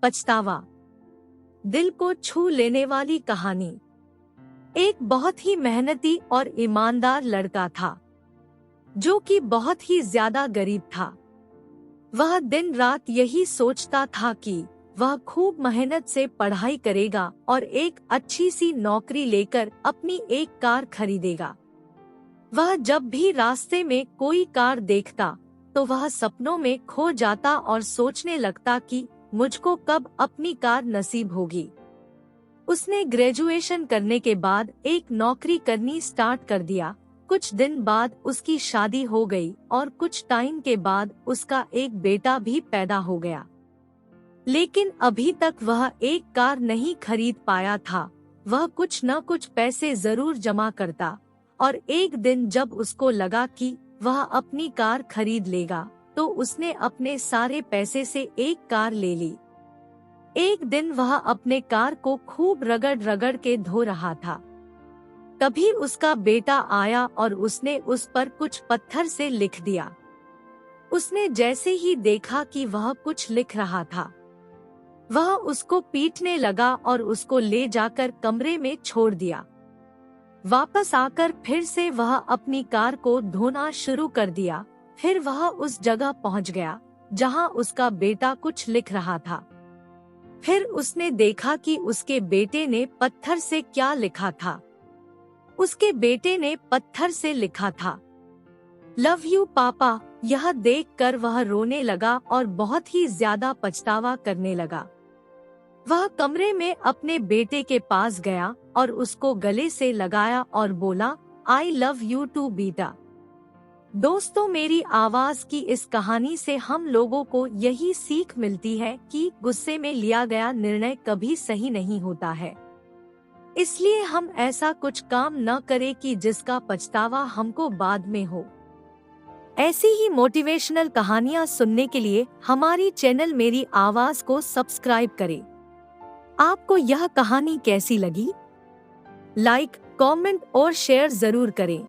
पछतावा। दिल को छू लेने वाली कहानी। एक बहुत ही मेहनती और ईमानदार लड़का था जो कि बहुत ही ज्यादा गरीब था। वह दिन रात यही सोचता था कि वह खूब मेहनत से पढ़ाई करेगा और एक अच्छी सी नौकरी लेकर अपनी एक कार खरीदेगा। वह जब भी रास्ते में कोई कार देखता तो वह सपनों में खो जाता और सोचने लगता कि मुझको कब अपनी कार नसीब होगी। उसने ग्रेजुएशन करने के बाद एक नौकरी करनी स्टार्ट कर दिया। कुछ दिन बाद उसकी शादी हो गई और कुछ टाइम के बाद उसका एक बेटा भी पैदा हो गया। लेकिन अभी तक वह एक कार नहीं खरीद पाया था। वह कुछ न कुछ पैसे जरूर जमा करता और एक दिन जब उसको लगा कि वह अपनी कार खरीद लेगा तो उसने अपने सारे पैसे से एक कार ले ली। एक दिन वह अपने कार को खूब रगड़ रगड़ के धो रहा था। तभी उसका बेटा आया और उसने उस पर कुछ पत्थर से लिख दिया। उसने जैसे ही देखा कि वह कुछ लिख रहा था, वह उसको पीटने लगा और उसको ले जाकर कमरे में छोड़ दिया। वापस आकर फिर से वह अपनी कार को धोना शुरू कर दिया। फिर वह उस जगह पहुंच गया जहां उसका बेटा कुछ लिख रहा था। फिर उसने देखा कि उसके बेटे ने पत्थर से क्या लिखा था। उसके बेटे ने पत्थर से लिखा था, लव यू पापा। यह देखकर वह रोने लगा और बहुत ही ज्यादा पछतावा करने लगा। वह कमरे में अपने बेटे के पास गया और उसको गले से लगाया और बोला, आई लव यू टू बेटा। दोस्तों, मेरी आवाज की इस कहानी से हम लोगों को यही सीख मिलती है कि गुस्से में लिया गया निर्णय कभी सही नहीं होता है। इसलिए हम ऐसा कुछ काम न करें कि जिसका पछतावा हमको बाद में हो। ऐसी ही मोटिवेशनल कहानियाँ सुनने के लिए हमारी चैनल मेरी आवाज को सब्सक्राइब करें। आपको यह कहानी कैसी लगी? लाइक, कमेंट और शेयर जरूर करें।